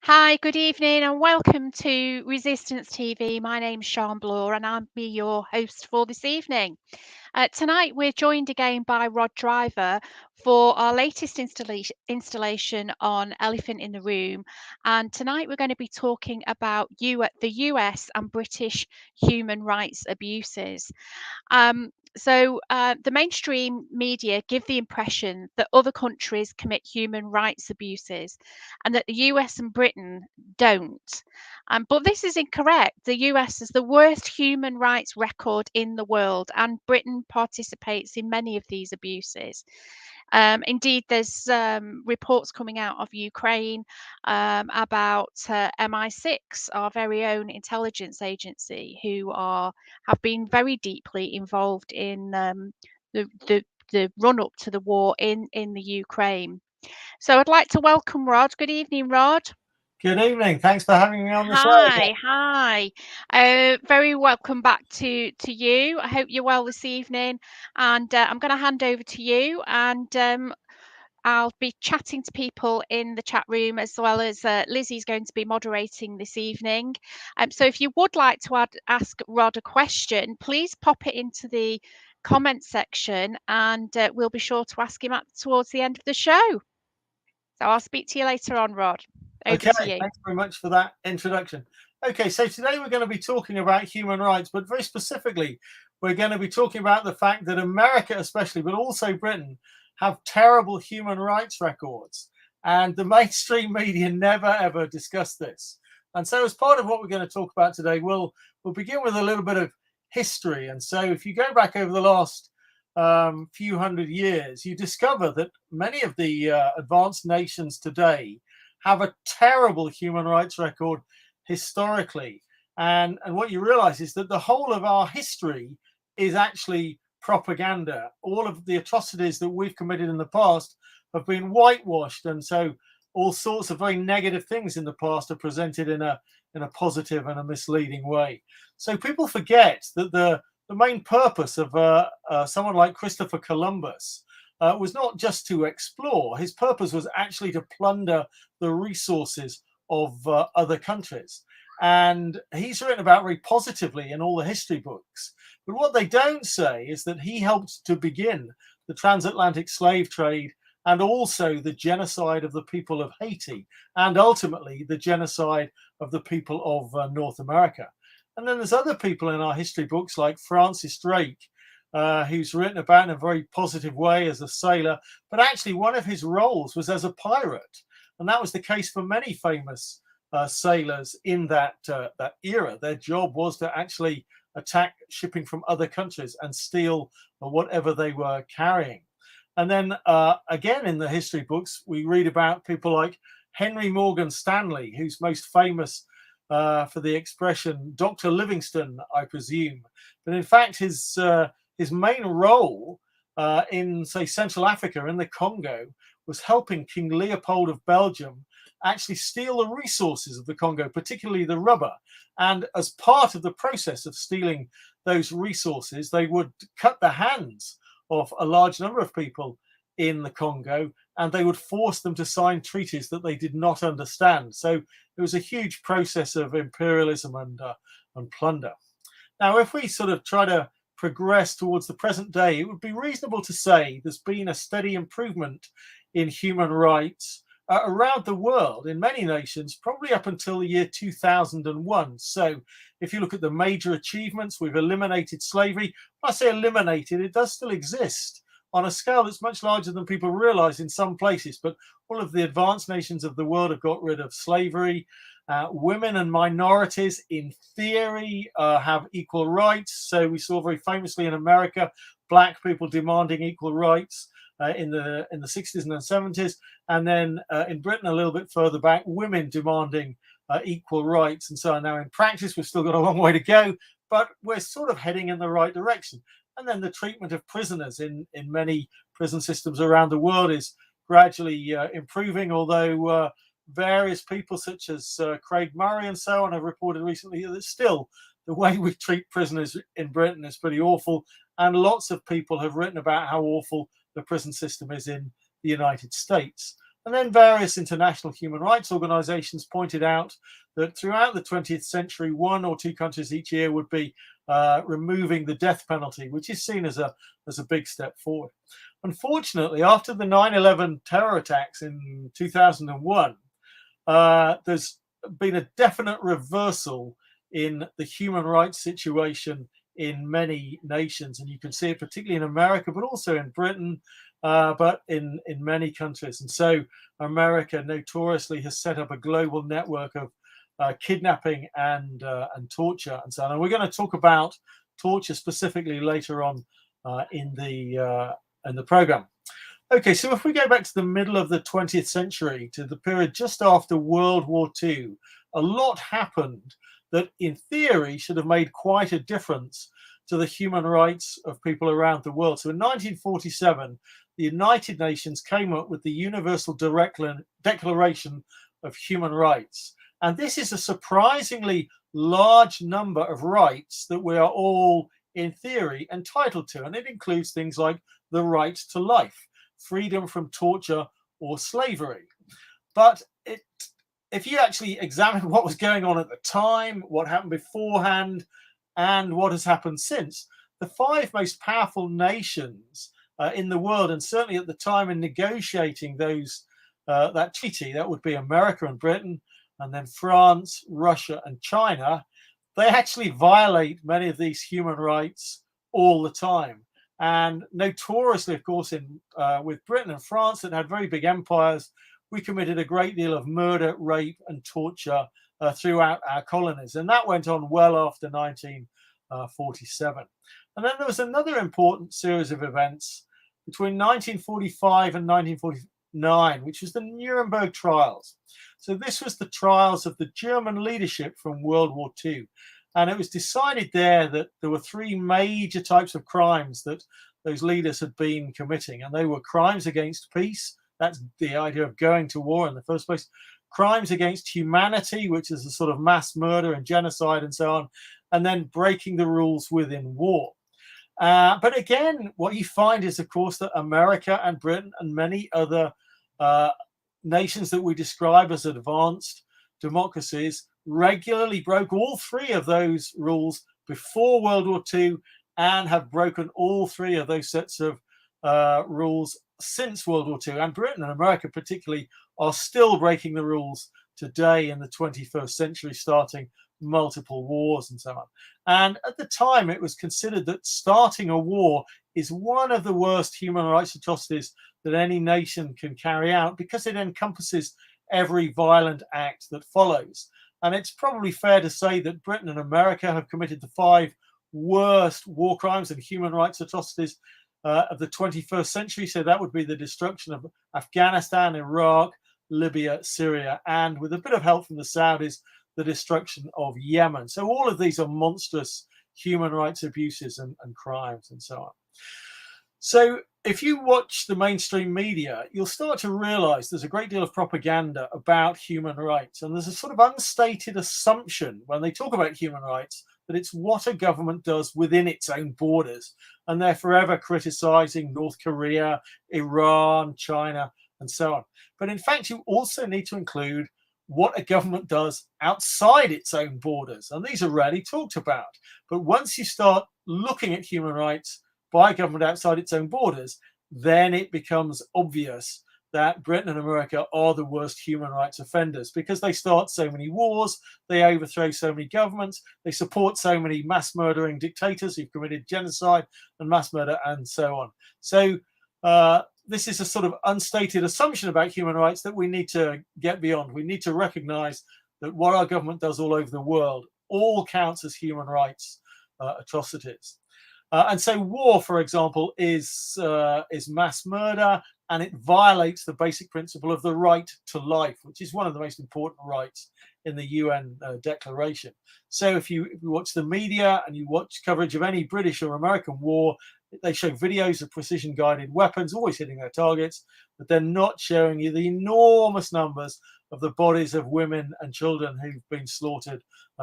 Hi, good evening, and welcome to Resistance TV. My name's Sean Bloor, and I'll be your host for this evening. Tonight, we're joined again by Rod Driver for our latest installation on Elephant in the Room. And tonight, we're going to be talking about the US and British human rights abuses. The mainstream media give the impression that other countries commit human rights abuses and that the US and Britain don't. But this is incorrect. The US has the worst human rights record in the world, and Britain participates in many of these abuses. Indeed, there's reports coming out of Ukraine about MI6, our very own intelligence agency, who have been very deeply involved in the run up to the war in the Ukraine. So I'd like to welcome Rod. Good evening, Rod. Good evening. Thanks for having me on the show again. Hi. Very welcome back to you. I hope you're well this evening, and I'm going to hand over to you, and I'll be chatting to people in the chat room, as well as Lizzie's going to be moderating this evening. So if you would like to ask Rod a question, please pop it into the comment section, and we'll be sure to ask him towards the end of the show. So I'll speak to you later on, Rod. Over to you. Thanks very much for that introduction. Okay, so today we're going to be talking about human rights, but very specifically, we're going to be talking about the fact that America especially, but also Britain, have terrible human rights records. And the mainstream media never, ever discuss this. And so as part of what we're going to talk about today, we'll begin with a little bit of history. And so if you go back over the last few hundred years, you discover that many of the advanced nations today have a terrible human rights record historically. And what you realize is that the whole of our history is actually propaganda. All of the atrocities that we've committed in the past have been whitewashed. And so all sorts of very negative things in the past are presented in a positive and a misleading way. So people forget that the main purpose of someone like Christopher Columbus was not just to explore. His purpose was actually to plunder the resources of other countries. And he's written about very positively in all the history books. But what they don't say is that he helped to begin the transatlantic slave trade and also the genocide of the people of Haiti, and ultimately the genocide of the people of North America. And then there's other people in our history books like Francis Drake, who's written about in a very positive way as a sailor, but actually one of his roles was as a pirate. And that was the case for many famous sailors in that era. Their job was to actually attack shipping from other countries and steal whatever they were carrying. And then again in the history books, we read about people like Henry Morgan Stanley, who's most famous for the expression Dr. Livingston, I presume. But in fact, his main role in, say, Central Africa, in the Congo, was helping King Leopold of Belgium actually steal the resources of the Congo, particularly the rubber. And as part of the process of stealing those resources, they would cut the hands of a large number of people in the Congo, and they would force them to sign treaties that they did not understand. So it was a huge process of imperialism and plunder. Now, if we sort of try to progress towards the present day, it would be reasonable to say there's been a steady improvement in human rights around the world in many nations, probably up until the year 2001. So if you look at the major achievements, we've eliminated slavery. When I say eliminated, it does still exist on a scale that's much larger than people realize in some places. But all of the advanced nations of the world have got rid of slavery. Women and minorities, in theory, have equal rights. So we saw very famously in America, black people demanding equal rights in the 60s and the 70s. And then in Britain, a little bit further back, women demanding equal rights and so on. Now, in practice, we've still got a long way to go, but we're sort of heading in the right direction. And then the treatment of prisoners in many prison systems around the world is gradually improving, although various people such as Craig Murray and so on have reported recently that still the way we treat prisoners in Britain is pretty awful. And lots of people have written about how awful the prison system is in the United States. And then various international human rights organizations pointed out that throughout the 20th century, 1 or 2 countries each year would be removing the death penalty, which is seen as a big step forward. Unfortunately, after the 9/11 terror attacks in 2001, there's been a definite reversal in the human rights situation in many nations, and you can see it particularly in America, but also in Britain, but in many countries. And so America notoriously has set up a global network of kidnapping and torture and so on. And we're going to talk about torture specifically later on in the program. Okay, so if we go back to the middle of the 20th century, to the period just after World War II, a lot happened that in theory should have made quite a difference to the human rights of people around the world. So in 1947, the United Nations came up with the Universal Declaration of Human Rights. And this is a surprisingly large number of rights that we are all, in theory, entitled to. And it includes things like the right to life, freedom from torture or slavery. But if you actually examine what was going on at the time, what happened beforehand, and what has happened since, the 5 most powerful nations in the world, and certainly at the time in negotiating that treaty, that would be America and Britain, and then France, Russia, and China, they actually violate many of these human rights all the time. And notoriously, of course, with Britain and France that had very big empires, we committed a great deal of murder, rape, and torture throughout our colonies. And that went on well after 1947. And then there was another important series of events between 1945 and 1949, which was the Nuremberg trials. So this was the trials of the German leadership from World War II. And it was decided there that there were 3 major types of crimes that those leaders had been committing. And they were crimes against peace. That's the idea of going to war in the first place. Crimes against humanity, which is a sort of mass murder and genocide and so on. And then breaking the rules within war. But again, what you find is, of course, that America and Britain and many other nations that we describe as advanced democracies regularly broke all 3 of those rules before World War II and have broken all 3 of those sets of rules since World War II. And Britain and America particularly are still breaking the rules today in the 21st century, starting multiple wars and so on. And at the time, it was considered that starting a war is one of the worst human rights atrocities that any nation can carry out because it encompasses every violent act that follows. And it's probably fair to say that Britain and America have committed the 5 worst war crimes and human rights atrocities of the 21st century. So that would be the destruction of Afghanistan, Iraq, Libya, Syria, and with a bit of help from the Saudis, the destruction of Yemen. So all of these are monstrous human rights abuses and crimes and so on. So if you watch the mainstream media, you'll start to realize there's a great deal of propaganda about human rights. And there's a sort of unstated assumption when they talk about human rights that it's what a government does within its own borders. And they're forever criticizing North Korea, Iran, China, and so on. But in fact, you also need to include what a government does outside its own borders. And these are rarely talked about. But once you start looking at human rights by a government outside its own borders, then it becomes obvious that Britain and America are the worst human rights offenders because they start so many wars, they overthrow so many governments, they support so many mass murdering dictators who've committed genocide and mass murder and so on. So this is a sort of unstated assumption about human rights that we need to get beyond. We need to recognize that what our government does all over the world all counts as human rights atrocities. And so war, for example, is mass murder, and it violates the basic principle of the right to life, which is one of the most important rights in the UN Declaration. So if you watch the media and you watch coverage of any British or American war, they show videos of precision-guided weapons always hitting their targets, but they're not showing you the enormous numbers of the bodies of women and children who've been slaughtered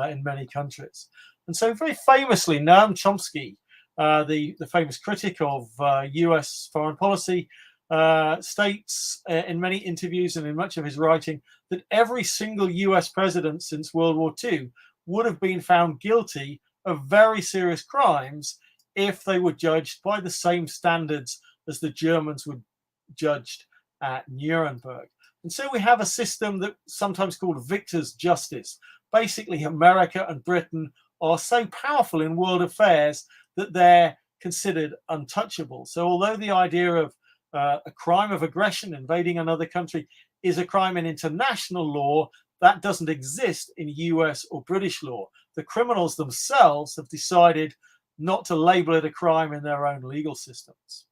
in many countries. And so very famously, Noam Chomsky, the famous critic of US foreign policy, states in many interviews and in much of his writing that every single US president since World War II would have been found guilty of very serious crimes if they were judged by the same standards as the Germans were judged at Nuremberg. And so we have a system that sometimes called victor's justice. Basically, America and Britain are so powerful in world affairs that they're considered untouchable. So although the idea of a crime of aggression, invading another country, is a crime in international law, that doesn't exist in US or British law. The criminals themselves have decided not to label it a crime in their own legal systems.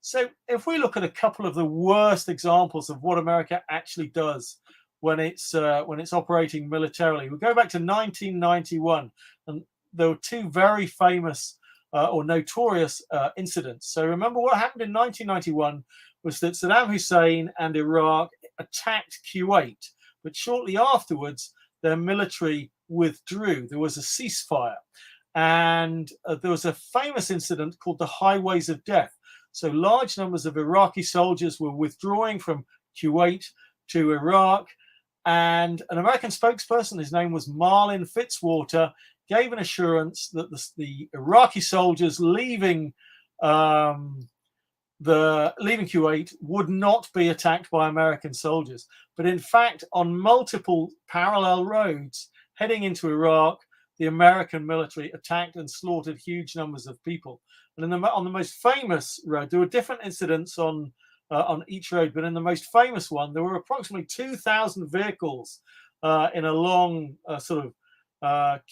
So if we look at a couple of the worst examples of what America actually does when it's operating militarily, we go back to 1991, and there were two very famous or notorious incidents. So remember, what happened in 1991 was that Saddam Hussein and Iraq attacked Kuwait, but shortly afterwards their military withdrew. There was a ceasefire, and there was a famous incident called the Highways of Death. So large numbers of Iraqi soldiers were withdrawing from Kuwait to Iraq, and an American spokesperson, his name was Marlin Fitzwater, gave an assurance that the Iraqi soldiers leaving Kuwait would not be attacked by American soldiers. But in fact, on multiple parallel roads heading into Iraq, the American military attacked and slaughtered huge numbers of people. And on the most famous road, there were different incidents on each road, but in the most famous one, there were approximately 2,000 vehicles in a long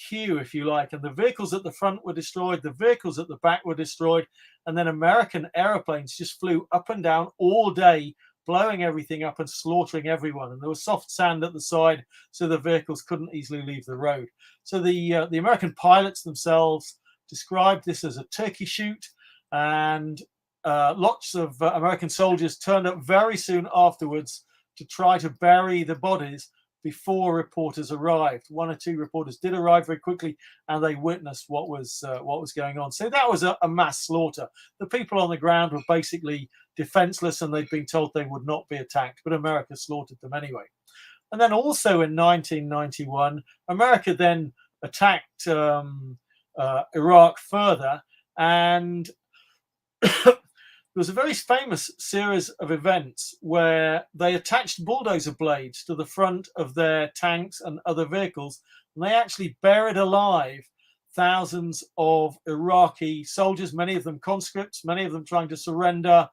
queue, if you like. And the vehicles at the front were destroyed, the vehicles at the back were destroyed, and then American airplanes just flew up and down all day, blowing everything up and slaughtering everyone. And there was soft sand at the side, so the vehicles couldn't easily leave the road. So the American pilots themselves described this as a turkey shoot, and lots of American soldiers turned up very soon afterwards to try to bury the bodies before reporters arrived. One or two reporters did arrive very quickly, and they witnessed what was going on. So that was a mass slaughter. The people on the ground were basically defenseless, and they'd been told they would not be attacked, but America slaughtered them anyway. And then also in 1991, America then attacked Iraq further, and there was a very famous series of events where they attached bulldozer blades to the front of their tanks and other vehicles, and they actually buried alive thousands of Iraqi soldiers, many of them conscripts, many of them trying to surrender,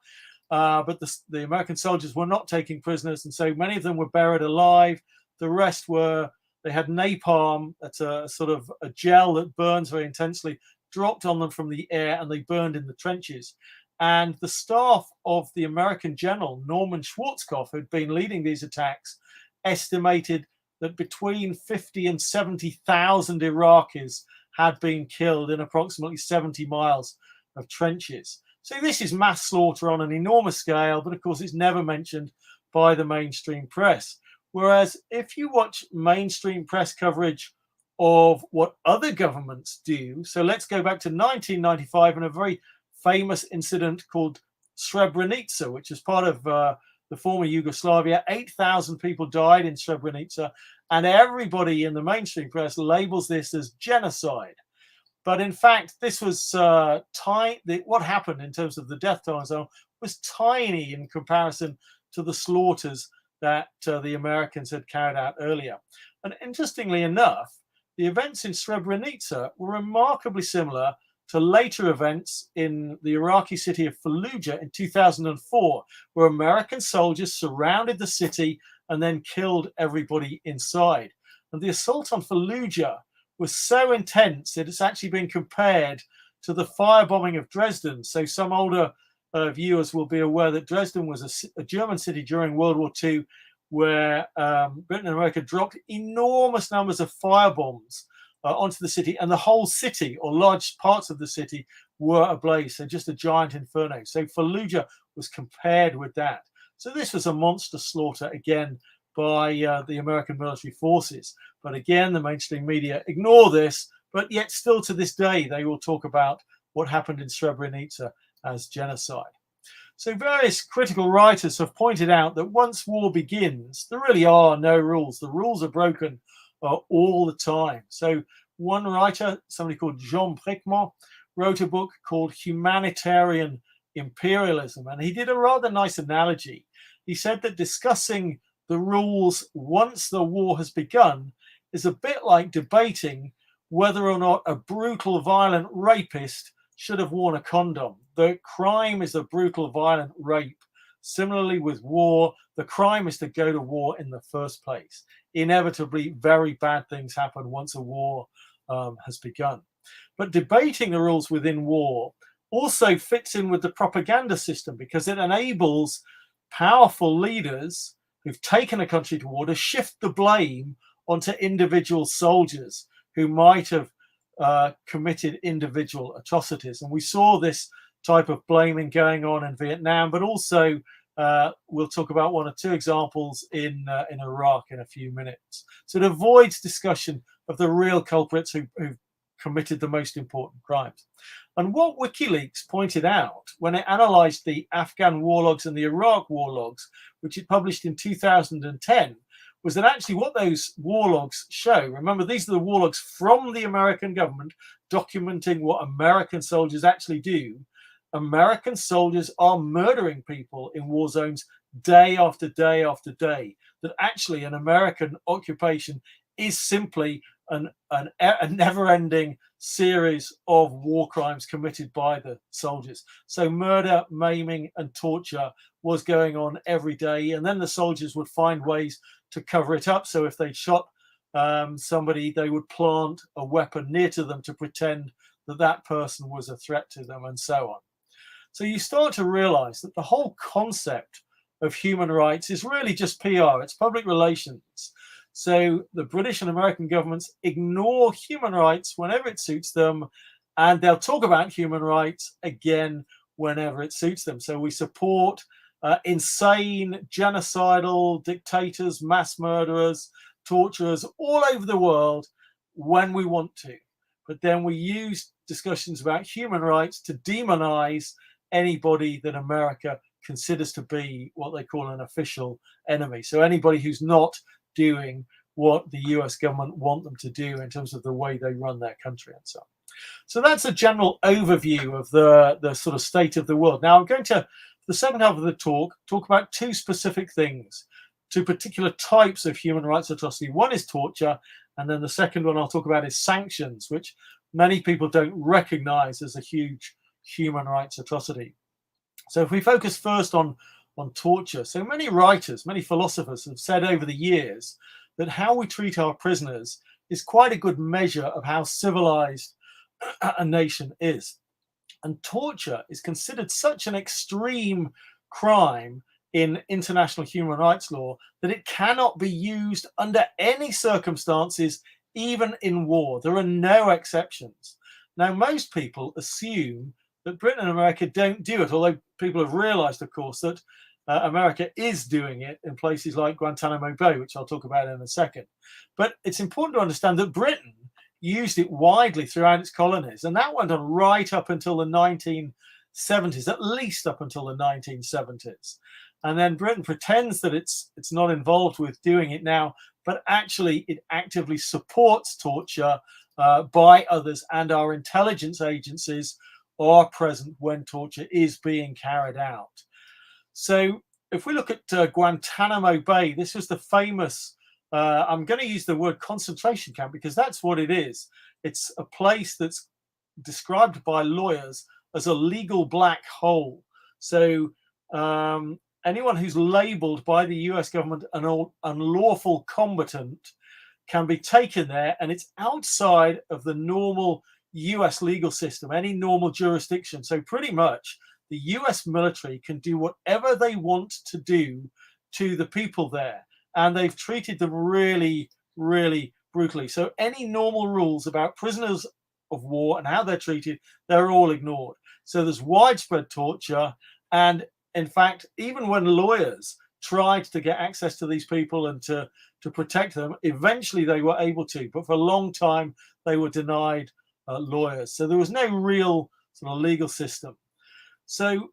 but the American soldiers were not taking prisoners, and so many of them were buried alive. The rest they had napalm, that's a sort of a gel that burns very intensely, dropped on them from the air, and they burned in the trenches. And the staff of the American general, Norman Schwarzkopf, who'd been leading these attacks, estimated that between 50 and 70,000 Iraqis had been killed in approximately 70 miles of trenches. So this is mass slaughter on an enormous scale, but of course it's never mentioned by the mainstream press. Whereas if you watch mainstream press coverage of what other governments do, so let's go back to 1995 and a very famous incident called Srebrenica, which is part of the former Yugoslavia. 8,000 people died in Srebrenica, and everybody in the mainstream press labels this as genocide. But in fact, this was what happened in terms of the death toll was tiny in comparison to the slaughters that the Americans had carried out earlier. And interestingly enough, the events in Srebrenica were remarkably similar to later events in the Iraqi city of Fallujah in 2004, where American soldiers surrounded the city and then killed everybody inside. And the assault on Fallujah was so intense that it's actually been compared to the firebombing of Dresden. So some older viewers will be aware that Dresden was a German city during World War II, where Britain and America dropped enormous numbers of firebombs onto the city, and the whole city, or large parts of the city, were ablaze. So just a giant inferno. So Fallujah was compared with that. So this was a monster slaughter again by the American military forces. But again, the mainstream media ignore this, but yet still to this day, they will talk about what happened in Srebrenica as genocide. So various critical writers have pointed out that once war begins, there really are no rules. The rules are broken all the time. So one writer, somebody called Jean Bricmont, wrote a book called Humanitarian Imperialism, and he did a rather nice analogy. He said that discussing the rules once the war has begun is a bit like debating whether or not a brutal, violent rapist should have worn a condom. The crime is a brutal, violent rape. Similarly with war, the crime is to go to war in the first place. Inevitably, very bad things happen once a war has begun. But debating the rules within war also fits in with the propaganda system because it enables powerful leaders who've taken a country to war to shift the blame onto individual soldiers who might have committed individual atrocities. And we saw this type of blaming going on in Vietnam, but also we'll talk about one or two examples in Iraq in a few minutes. So it avoids discussion of the real culprits who committed the most important crimes. And what WikiLeaks pointed out when it analysed the Afghan war logs and the Iraq war logs, which it published in 2010, was that actually what those war logs show, remember, these are the war logs from the American government documenting what American soldiers actually do. American soldiers are murdering people in war zones day after day after day. That actually an American occupation is simply a never-ending series of war crimes committed by the soldiers. So murder, maiming, and torture was going on every day. And then the soldiers would find ways to cover it up. So if they shot somebody, they would plant a weapon near to them to pretend that that person was a threat to them, and so on. So you start to realize that the whole concept of human rights is really just PR. It's public relations. So the British and American governments ignore human rights whenever it suits them, and they'll talk about human rights again whenever it suits them. So we support insane, genocidal dictators, mass murderers, torturers all over the world when we want to. But then we use discussions about human rights to demonize anybody that America considers to be what they call an official enemy. So anybody who's not doing what the US government want them to do in terms of the way they run their country and so on. So that's a general overview of the sort of state of the world. Now I'm going to, the second half of the talk about two specific things, two particular types of human rights atrocity. One is torture, and then the second one I'll talk about is sanctions, which many people don't recognize as a huge human rights atrocity. So if we focus first on torture, so many writers, many philosophers have said over the years that how we treat our prisoners is quite a good measure of how civilized a nation is. And torture is considered such an extreme crime in international human rights law that it cannot be used under any circumstances, even in war. There are no exceptions. Now, most people assume that Britain and America don't do it, although people have realized, of course, that America is doing it in places like Guantanamo Bay, which I'll talk about in a second. But it's important to understand that Britain used it widely throughout its colonies, and that went on right up until the 1970s, at least up until the 1970s. And then Britain pretends that it's not involved with doing it now, but actually it actively supports torture by others, and our intelligence agencies are present when torture is being carried out. So if we look at Guantanamo Bay, this was the famous, I'm going to use the word concentration camp because that's what it is. It's a place that's described by lawyers as a legal black hole. So anyone who's labeled by the US government an unlawful combatant can be taken there, and it's outside of the normal US legal system, any normal jurisdiction. So pretty much the US military can do whatever they want to do to the people there. And they've treated them really, really brutally. So any normal rules about prisoners of war and how they're treated, they're all ignored. So there's widespread torture. And in fact, even when lawyers tried to get access to these people and to protect them, eventually they were able to. But for a long time, they were denied lawyers. So there was no real sort of legal system. So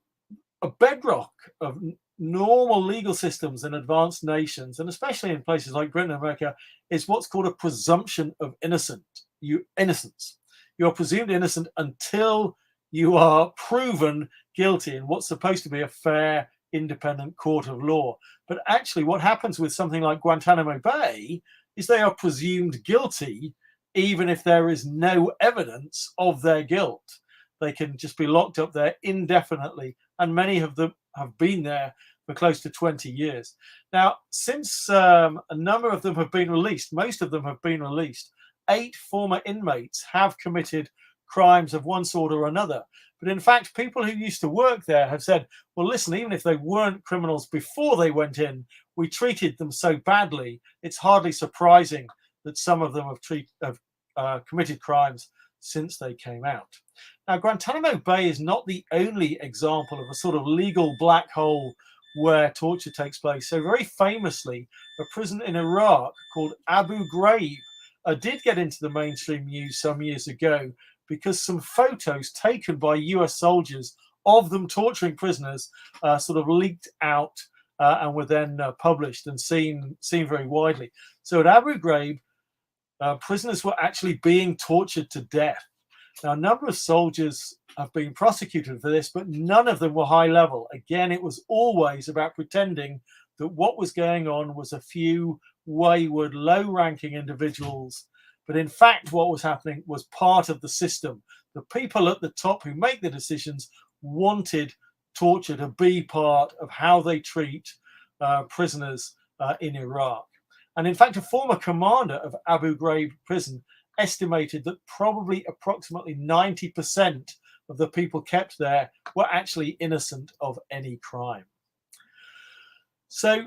a bedrock of normal legal systems in advanced nations, and especially in places like Britain and America, is what's called a presumption of innocence. You're presumed innocent until you are proven guilty in what's supposed to be a fair, independent court of law. But actually, what happens with something like Guantanamo Bay is they are presumed guilty even if there is no evidence of their guilt. They can just be locked up there indefinitely, and many of them have been there for close to 20 years. Now, since a number of them have been released, most of them have been released, 8 former inmates have committed crimes of one sort or another. But in fact, people who used to work there have said, well, listen, even if they weren't criminals before they went in, we treated them so badly, it's hardly surprising that some of them have committed crimes since they came out. Now, Guantanamo Bay is not the only example of a sort of legal black hole where torture takes place. So very famously, a prison in Iraq called Abu Ghraib did get into the mainstream news some years ago because some photos taken by US soldiers of them torturing prisoners sort of leaked out and were then published and seen very widely. So at Abu Ghraib, prisoners were actually being tortured to death. Now, a number of soldiers have been prosecuted for this, but none of them were high level. Again, it was always about pretending that what was going on was a few wayward, low-ranking individuals. But in fact, what was happening was part of the system. The people at the top who make the decisions wanted torture to be part of how they treat prisoners in Iraq. And in fact, a former commander of Abu Ghraib prison estimated that probably approximately 90% of the people kept there were actually innocent of any crime. So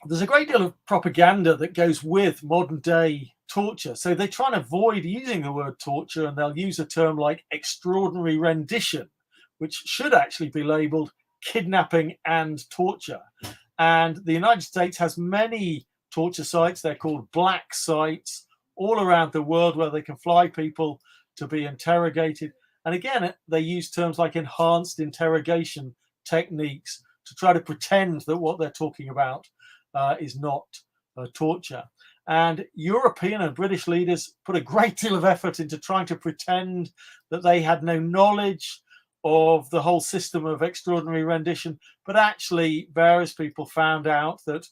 there's a great deal of propaganda that goes with modern day torture. So they try and avoid using the word torture, and they'll use a term like extraordinary rendition, which should actually be labeled kidnapping and torture. And the United States has many torture sites. They're called black sites all around the world where they can fly people to be interrogated. And again, they use terms like enhanced interrogation techniques to try to pretend that what they're talking about is not torture. And European and British leaders put a great deal of effort into trying to pretend that they had no knowledge of the whole system of extraordinary rendition. But actually, various people found out that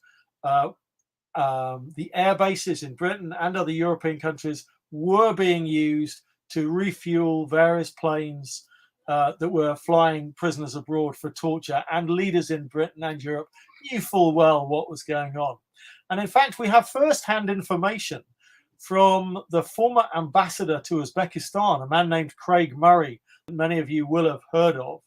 the air bases in Britain and other European countries were being used to refuel various planes that were flying prisoners abroad for torture, and leaders in Britain and Europe knew full well what was going on. And in fact, we have first-hand information from the former ambassador to Uzbekistan, a man named Craig Murray, that many of you will have heard of.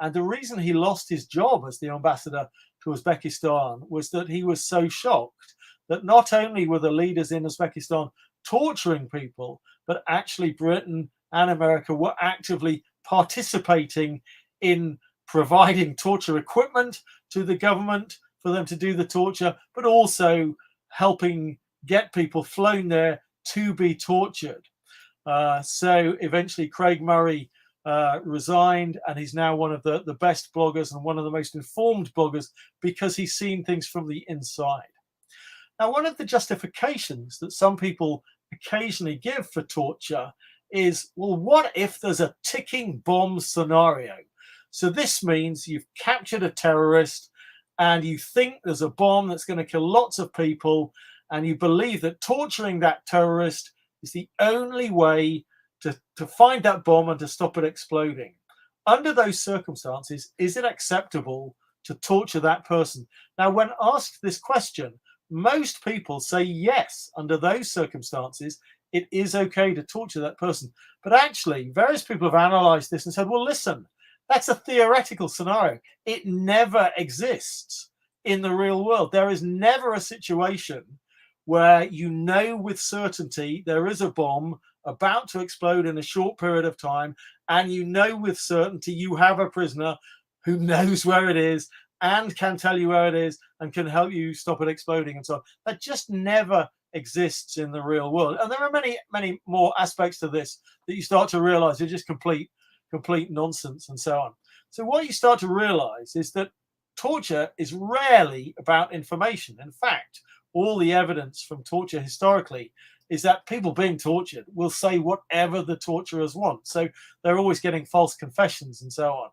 And the reason he lost his job as the ambassador to Uzbekistan was that he was so shocked that not only were the leaders in Uzbekistan torturing people, but actually Britain and America were actively participating in providing torture equipment to the government for them to do the torture, but also helping get people flown there to be tortured. So eventually Craig Murray resigned, and he's now one of the best bloggers and one of the most informed bloggers because he's seen things from the inside. Now, one of the justifications that some people occasionally give for torture is, well, what if there's a ticking bomb scenario? So this means you've captured a terrorist and you think there's a bomb that's going to kill lots of people, and you believe that torturing that terrorist is the only way to find that bomb and to stop it exploding. Under those circumstances, is it acceptable to torture that person? Now, when asked this question, most people say yes, under those circumstances, it is okay to torture that person. But actually, various people have analysed this and said, well, listen, that's a theoretical scenario. It never exists in the real world. There is never a situation where you know with certainty there is a bomb about to explode in a short period of time, and you know with certainty you have a prisoner who knows where it is and can tell you where it is and can help you stop it exploding and so on. That just never exists in the real world. And there are many, many more aspects to this that you start to realize are just complete nonsense and so on. So what you start to realize is that torture is rarely about information. In fact, all the evidence from torture historically is that people being tortured will say whatever the torturers want. So they're always getting false confessions and so on.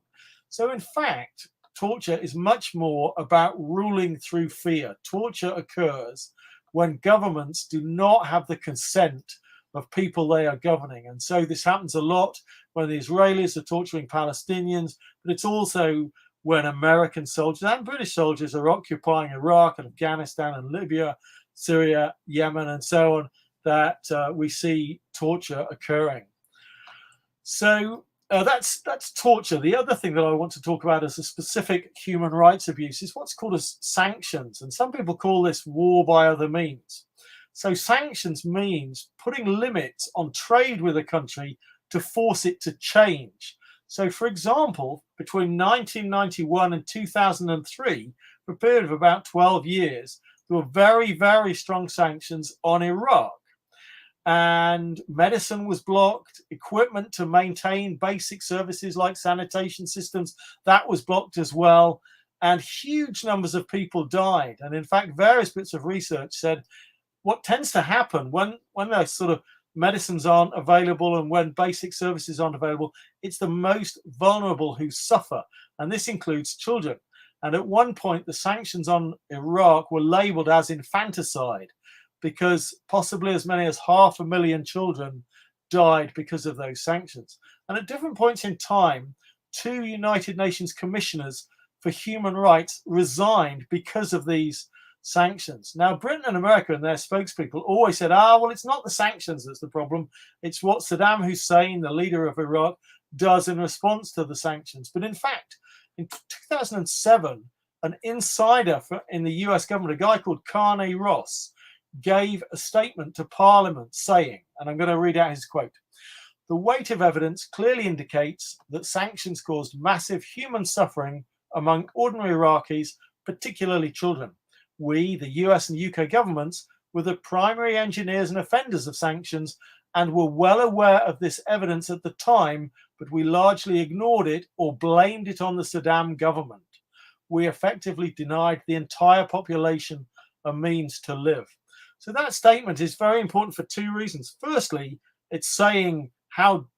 So in fact, torture is much more about ruling through fear. Torture occurs when governments do not have the consent of people they are governing. And so this happens a lot when the Israelis are torturing Palestinians, but it's also when American soldiers and British soldiers are occupying Iraq and Afghanistan and Libya, Syria, Yemen, and so on, that we see torture occurring. So that's torture. The other thing that I want to talk about as a specific human rights abuse is what's called as sanctions. And some people call this war by other means. So sanctions means putting limits on trade with a country to force it to change. So, for example, between 1991 and 2003, for a period of about 12 years, there were very, very strong sanctions on Iraq. And medicine was blocked, equipment to maintain basic services like sanitation systems, that was blocked as well. And huge numbers of people died. And in fact, various bits of research said what tends to happen when those sort of medicines aren't available and when basic services aren't available, it's the most vulnerable who suffer. And this includes children. And at one point, the sanctions on Iraq were labeled as infanticide because possibly as many as 500,000 children died because of those sanctions. And at different points in time, 2 United Nations commissioners for human rights resigned because of these sanctions. Now, Britain and America and their spokespeople always said, well, it's not the sanctions that's the problem. It's what Saddam Hussein, the leader of Iraq, does in response to the sanctions. But in fact, in 2007, an insider in the US government, a guy called Carney Ross, gave a statement to Parliament saying, and I'm going to read out his quote, "The weight of evidence clearly indicates that sanctions caused massive human suffering among ordinary Iraqis, particularly children. We, the US and UK governments, were the primary engineers and offenders of sanctions and were well aware of this evidence at the time, but we largely ignored it or blamed it on the Saddam government. We effectively denied the entire population a means to live." So that statement is very important for 2 reasons. Firstly, it's saying how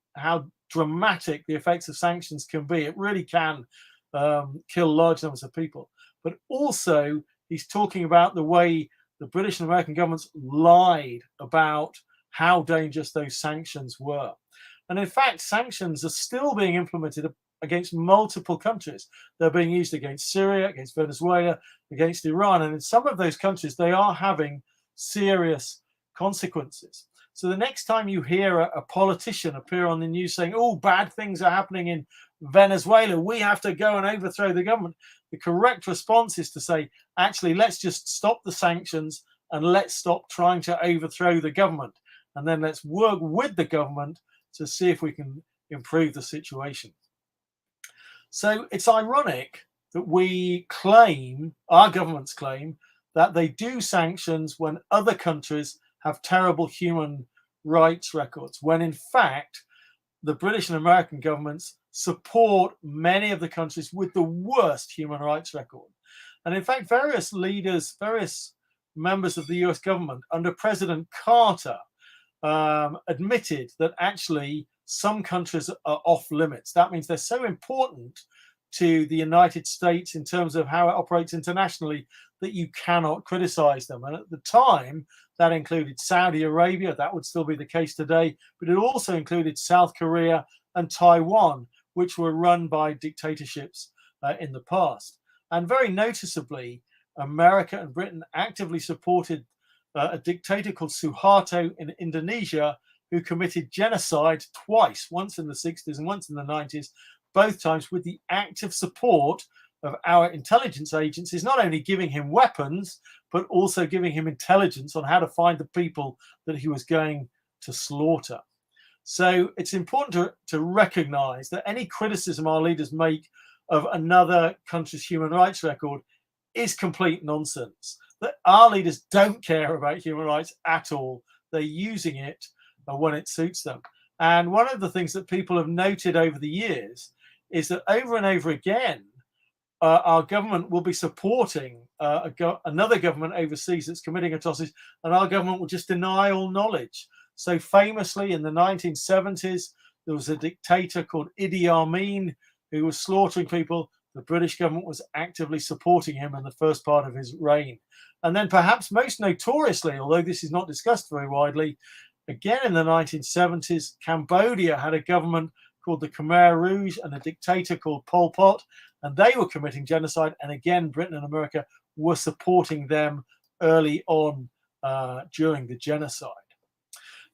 dramatic the effects of sanctions can be. It really can kill large numbers of people. But also, he's talking about the way the British and American governments lied about how dangerous those sanctions were. And in fact, sanctions are still being implemented against multiple countries. They're being used against Syria, against Venezuela, against Iran. And in some of those countries, they are having serious consequences. So the next time you hear a politician appear on the news saying, oh, bad things are happening in Venezuela, we have to go and overthrow the government, the correct response is to say, actually, let's just stop the sanctions and let's stop trying to overthrow the government. And then let's work with the government to see if we can improve the situation. So it's ironic that we claim, our governments claim, that they do sanctions when other countries have terrible human rights records, when in fact, the British and American governments support many of the countries with the worst human rights record. And in fact, various leaders, various members of the US government under President Carter admitted that actually some countries are off limits. That means they're so important to the United States in terms of how it operates internationally that you cannot criticize them. And at the time, that included Saudi Arabia. That would still be the case today, but it also included South Korea and Taiwan, which were run by dictatorships in the past. And very noticeably, America and Britain actively supported a dictator called Suharto in Indonesia, who committed genocide twice, once in the 60s and once in the 90s, both times with the active support of our intelligence agencies, not only giving him weapons, but also giving him intelligence on how to find the people that he was going to slaughter. So it's important to recognize that any criticism our leaders make of another country's human rights record is complete nonsense. That our leaders don't care about human rights at all. They're using it when it suits them. And one of the things that people have noted over the years is that over and over again, our government will be supporting another government overseas that's committing atrocities, and our government will just deny all knowledge. So famously, in the 1970s, there was a dictator called Idi Amin who was slaughtering people. The British government was actively supporting him in the first part of his reign. And then perhaps most notoriously, although this is not discussed very widely, again in the 1970s, Cambodia had a government called the Khmer Rouge and a dictator called Pol Pot, and they were committing genocide. And again, Britain and America were supporting them early on during the genocide.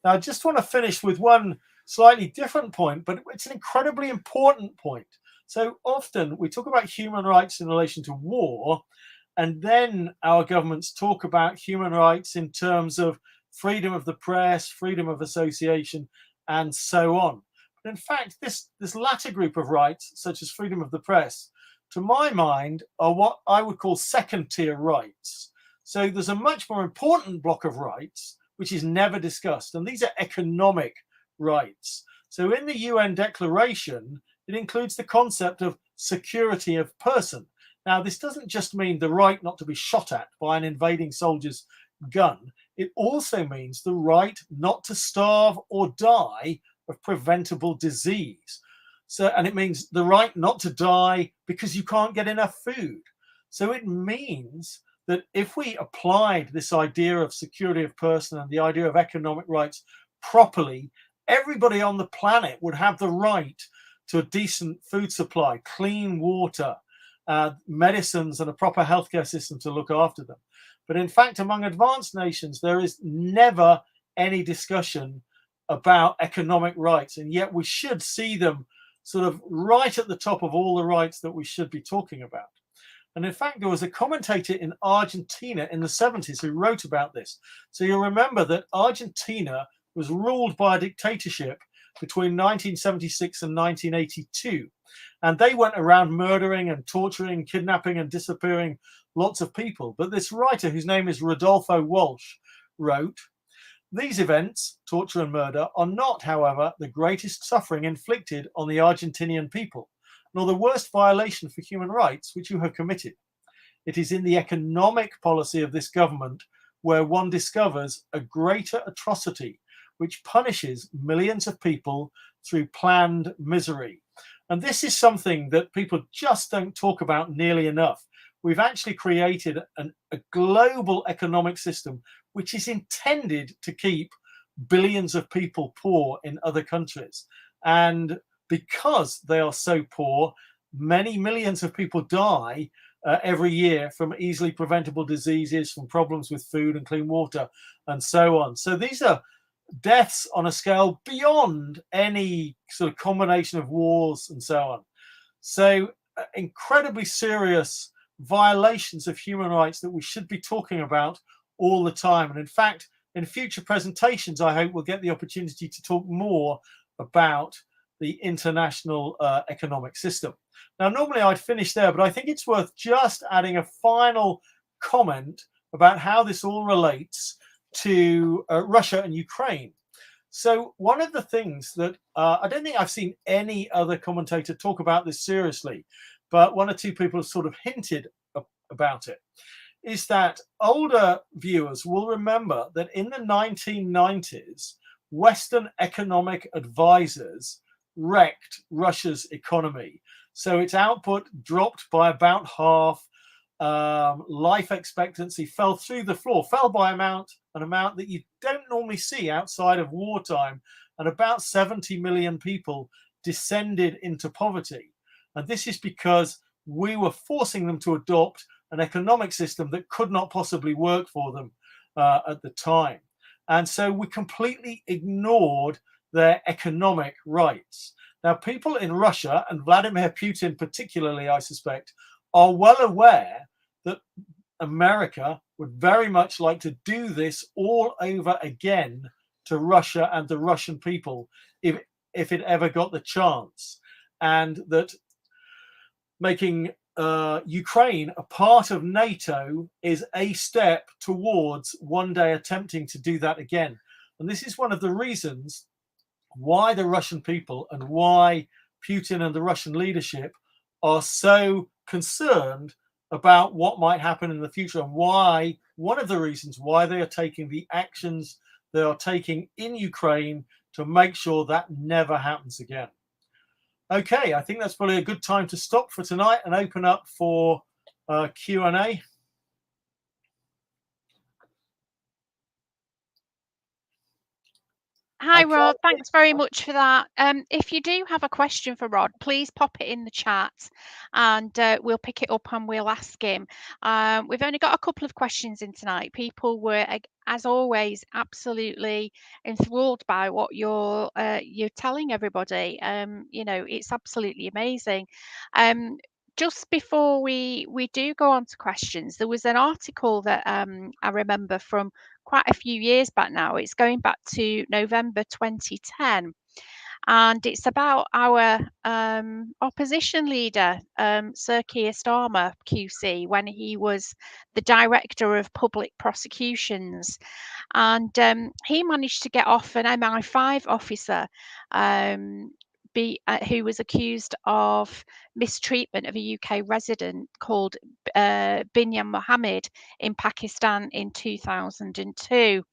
Now, I just want to finish with one slightly different point, but it's an incredibly important point. So often we talk about human rights in relation to war, and then our governments talk about human rights in terms of freedom of the press, freedom of association, and so on. But in fact, this latter group of rights, such as freedom of the press, to my mind, are what I would call second-tier rights. So there's a much more important block of rights, which is never discussed, and these are economic rights. So in the UN Declaration, it includes the concept of security of person. Now, this doesn't just mean the right not to be shot at by an invading soldier's gun. It also means the right not to starve or die of preventable disease. So, and it means the right not to die because you can't get enough food. So it means that if we applied this idea of security of person and the idea of economic rights properly, everybody on the planet would have the right to a decent food supply, clean water, medicines, and a proper healthcare system to look after them. But in fact, among advanced nations, there is never any discussion about economic rights, and yet we should see them sort of right at the top of all the rights that we should be talking about. And in fact, there was a commentator in Argentina in the 70s who wrote about this. So you'll remember that Argentina was ruled by a dictatorship between 1976 and 1982. And they went around murdering and torturing, kidnapping and disappearing lots of people. But this writer, whose name is Rodolfo Walsh, wrote, "These events, torture and murder, are not, however, the greatest suffering inflicted on the Argentinian people, nor the worst violation for human rights which you have committed. It is in the economic policy of this government where one discovers a greater atrocity which punishes millions of people through planned misery." And this is something that people just don't talk about nearly enough. We've actually created a global economic system which is intended to keep billions of people poor in other countries. And because they are so poor, many millions of people die every year from easily preventable diseases, from problems with food and clean water, and so on. So these are deaths on a scale beyond any sort of combination of wars and so on. So incredibly serious violations of human rights that we should be talking about all the time. And in fact, in future presentations, I hope we'll get the opportunity to talk more about the international economic system. Now, normally I'd finish there, but I think it's worth just adding a final comment about how this all relates to Russia and Ukraine. So one of the things that I don't think I've seen any other commentator talk about this seriously, but one or two people have sort of hinted about it, is that older viewers will remember that in the 1990s, Western economic advisors wrecked Russia's economy. So its output dropped by about half. Life expectancy fell through the floor, fell by an amount that you don't normally see outside of wartime, and about 70 million people descended into poverty. And this is because we were forcing them to adopt an economic system that could not possibly work for them at the time. And so we completely ignored their economic rights. Now, people in Russia, and Vladimir Putin particularly, I suspect, are well aware that America would very much like to do this all over again to Russia and the Russian people if it ever got the chance. And that making Ukraine a part of NATO is a step towards one day attempting to do that again. And this is one of the reasons why the Russian people and why Putin and the Russian leadership are so concerned about what might happen in the future, and why, one of the reasons why they are taking the actions they are taking in Ukraine to make sure that never happens again. Okay, I think that's probably a good time to stop for tonight and open up for Q&A. Hi, Rod. Thanks very much for that. If you do have a question for Rod, please pop it in the chat and we'll pick it up and we'll ask him. We've only got a couple of questions in tonight. People were, as always, absolutely enthralled by what you're telling everybody. You know, it's absolutely amazing. Just before we do go on to questions, there was an article that I remember from quite a few years back now. It's going back to November 2010. And it's about our opposition leader, Sir Keir Starmer, QC, when he was the director of public prosecutions. And he managed to get off an MI5 officer who was accused of mistreatment of a UK resident called Binyam Mohammed in Pakistan in 2002.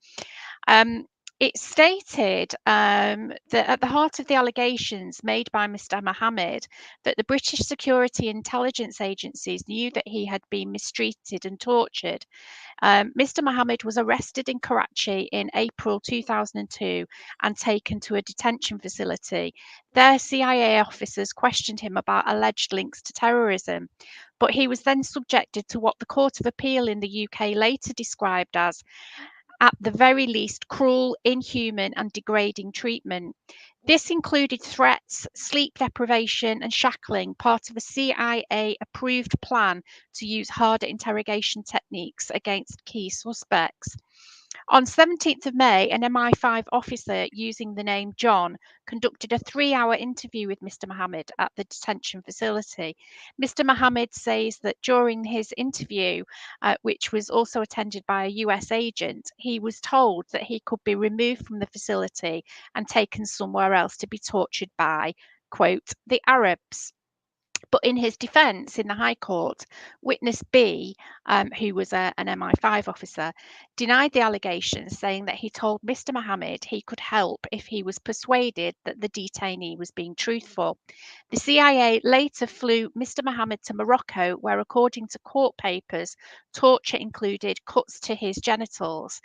It stated that at the heart of the allegations made by Mr. Mohammed, that the British security intelligence agencies knew that he had been mistreated and tortured. Mr. Mohammed was arrested in Karachi in April 2002 and taken to a detention facility. There, CIA officers questioned him about alleged links to terrorism, but he was then subjected to what the Court of Appeal in the UK later described as, at the very least, cruel, inhuman, and degrading treatment. This included threats, sleep deprivation, and shackling, part of a CIA-approved plan to use harder interrogation techniques against key suspects. On 17th of May, an MI5 officer using the name John conducted a 3-hour interview with Mr. Mohammed at the detention facility. Mr. Mohammed says that during his interview, which was also attended by a US agent, he was told that he could be removed from the facility and taken somewhere else to be tortured by, quote, the Arabs. But in his defence in the High Court, witness B, who was an MI5 officer, denied the allegations, saying that he told Mr. Mohammed he could help if he was persuaded that the detainee was being truthful. The CIA later flew Mr. Mohammed to Morocco, where, according to court papers, torture included cuts to his genitals.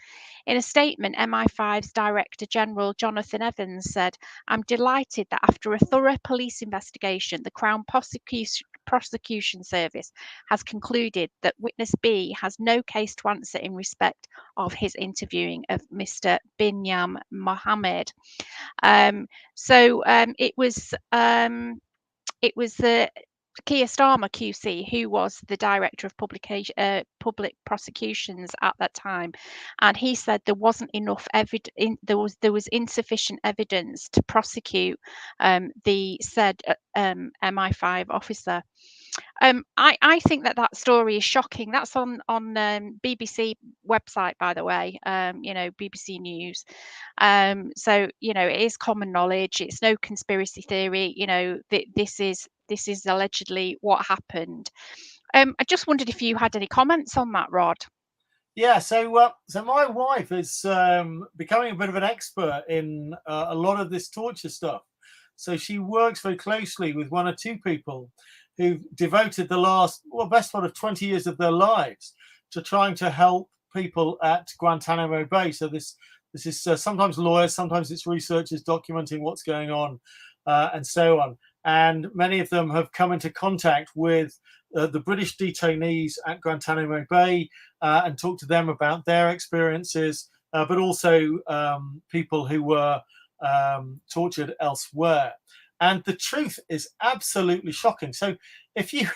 In a statement, MI5's Director General Jonathan Evans said, "I'm delighted that after a thorough police investigation, the Crown Prosecution Service has concluded that witness B has no case to answer in respect of his interviewing of Mr. Binyam Mohammed." It was the Keir Starmer QC, who was the director of public prosecutions at that time, and he said there wasn't enough evidence. There was insufficient evidence to prosecute the said MI5 officer. I think that story is shocking. That's on BBC website, by the way. You know, BBC News. So you know, it is common knowledge. It's no conspiracy theory. You know, this is allegedly what happened. I just wondered if you had any comments on that, Rod. Yeah, so my wife is becoming a bit of an expert in a lot of this torture stuff. So she works very closely with one or two people who've devoted the best part of 20 years of their lives to trying to help people at Guantanamo Bay. So this is sometimes lawyers, sometimes it's researchers documenting what's going on, and so on. And many of them have come into contact with the British detainees at Guantanamo Bay and talked to them about their experiences, but also people who were tortured elsewhere. And the truth is absolutely shocking. So if you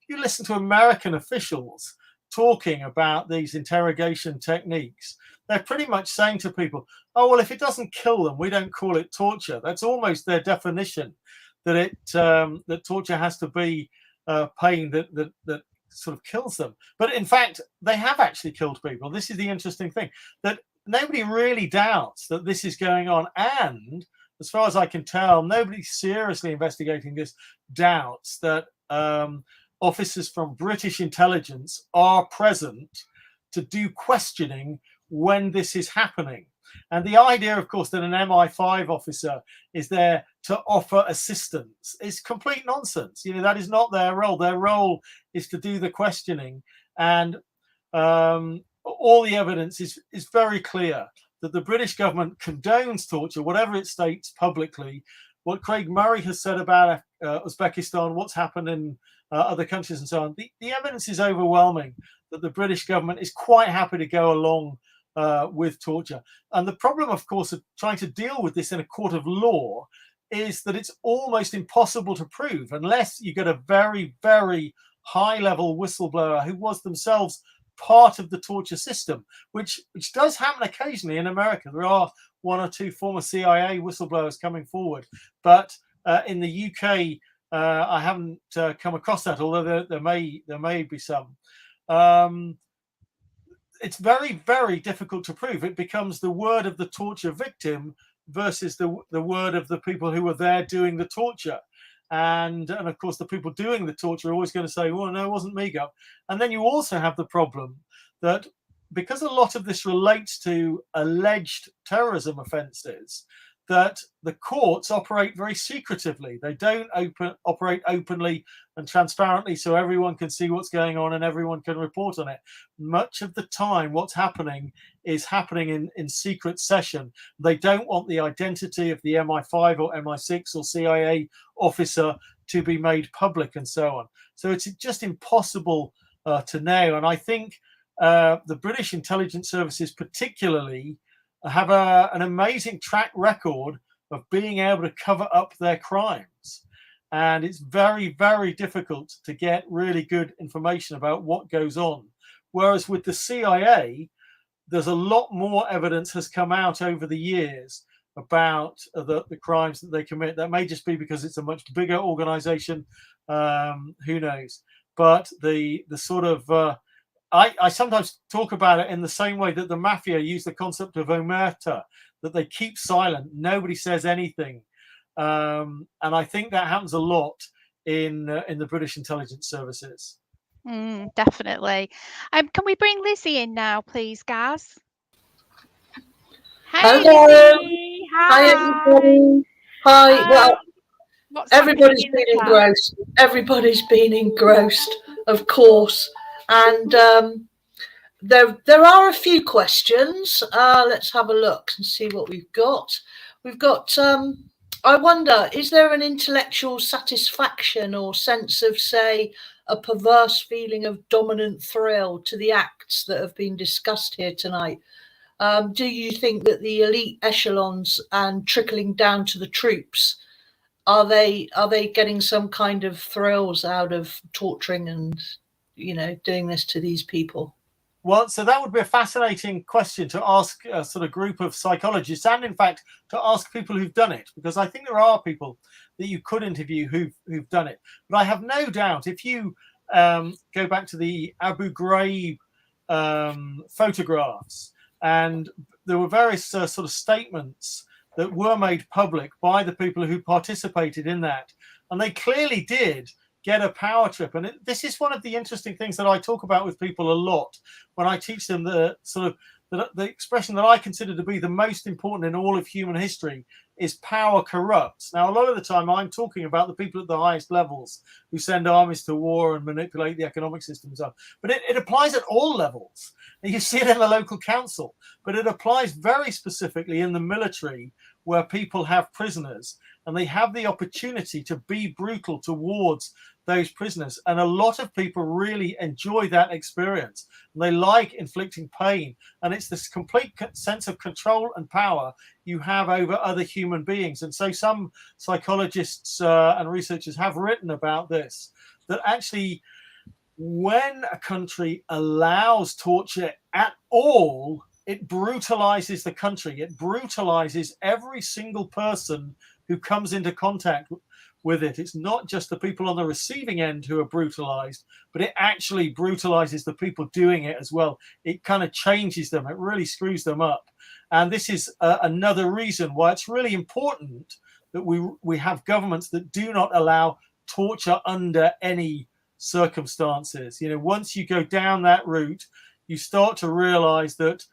listen to American officials talking about these interrogation techniques, they're pretty much saying to people, oh, well, if it doesn't kill them, we don't call it torture. That's almost their definition, that that torture has to be pain that sort of kills them. But in fact, they have actually killed people. This is the interesting thing, that nobody really doubts that this is going on. And as far as I can tell, nobody seriously investigating this doubts that officers from British intelligence are present to do questioning when this is happening. And the idea, of course, that an MI5 officer is there to offer assistance is complete nonsense. That is not their role. Their role is to do the questioning. And all the evidence is very clear that the British government condones torture, whatever it states publicly. What Craig Murray has said about Uzbekistan, what's happened in other countries and so on, the evidence is overwhelming that the British government is quite happy to go along with torture. And the problem, of course, of trying to deal with this in a court of law is that it's almost impossible to prove unless you get a very, very high-level whistleblower who was themselves part of the torture system, which does happen occasionally in America. There are one or two former CIA whistleblowers coming forward, but in the UK, I haven't come across that, although there may be some. It's very, very difficult to prove. It becomes the word of the torture victim versus the word of the people who were there doing the torture. And of course, the people doing the torture are always going to say, well, no, it wasn't me, Gov. And then you also have the problem that because a lot of this relates to alleged terrorism offences, that the courts operate very secretively. They don't operate openly and transparently so everyone can see what's going on and everyone can report on it. Much of the time, what's happening is happening in secret session. They don't want the identity of the MI5 or MI6 or CIA officer to be made public and so on. So it's just impossible to know. And I think the British intelligence services particularly have an amazing track record of being able to cover up their crimes. And it's very, very difficult to get really good information about what goes on. Whereas with the CIA, there's a lot more evidence has come out over the years about the crimes that they commit. That may just be because it's a much bigger organization. Who knows? But the sort of I sometimes talk about it in the same way that the mafia use the concept of omerta, that they keep silent, nobody says anything, and I think that happens a lot in the British intelligence services. Definitely. Can we bring Lizzie in now, please, Gaz? Hey, Lizzie. Hi. Everybody. Hi. Well, everybody's been engrossed. Everybody's been engrossed, of course. And there are a few questions. Let's have a look and see what we've got. We've got, I wonder, is there an intellectual satisfaction or sense of, say, a perverse feeling of dominant thrill to the acts that have been discussed here tonight? Do you think that the elite echelons and trickling down to the troops, are they getting some kind of thrills out of torturing and doing this to these people? Well, so that would be a fascinating question to ask a sort of group of psychologists, and in fact to ask people who've done it, because I think there are people that you could interview who've done it. But I have no doubt if you go back to the Abu Ghraib photographs, and there were various sort of statements that were made public by the people who participated in that, and they clearly did get a power trip. And this is one of the interesting things that I talk about with people a lot when I teach them the sort of the expression that I consider to be the most important in all of human history is power corrupts. Now, a lot of the time I'm talking about the people at the highest levels who send armies to war and manipulate the economic system and so on. But it applies at all levels. And you see it in the local council, but it applies very specifically in the military, where people have prisoners and they have the opportunity to be brutal towards those prisoners. And a lot of people really enjoy that experience. And they like inflicting pain. And it's this complete sense of control and power you have over other human beings. And so some psychologists and researchers have written about this, that actually when a country allows torture at all, it brutalizes the country. It brutalizes every single person who comes into contact with it. It's not just the people on the receiving end who are brutalized, but it actually brutalizes the people doing it as well. It kind of changes them. It really screws them up. And this is another reason why it's really important that we have governments that do not allow torture under any circumstances. You know, once you go down that route, you start to realize that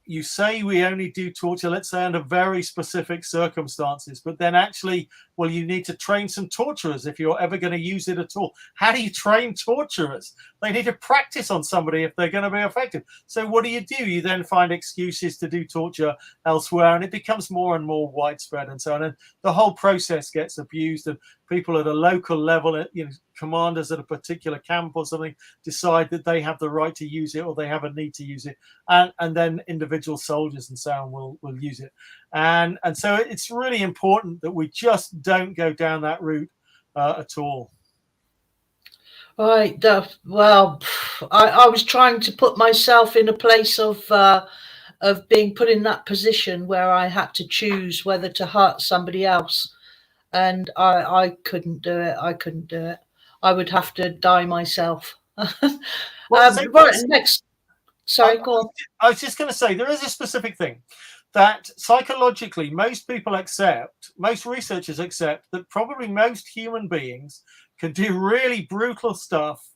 you say we only do torture, let's say under very specific circumstances, but then actually, well, you need to train some torturers if you're ever going to use it at all. How do you train torturers? They need to practice on somebody if they're going to be effective. So what do? You then find excuses to do torture elsewhere, and it becomes more and more widespread and so on. And the whole process gets abused, and people at a local level, you know, commanders at a particular camp or something, decide that they have the right to use it or they have a need to use it, and then individual soldiers and so on will use it. And so it's really important that we just don't go down that route at all. Right. Well, I was trying to put myself in a place of being put in that position where I had to choose whether to hurt somebody else, and I couldn't do it. I couldn't do it. I would have to die myself. Right. Next. Sorry, go on. I was just going to say, there is a specific thing that psychologically most people accept, most researchers accept, that probably most human beings can do really brutal stuff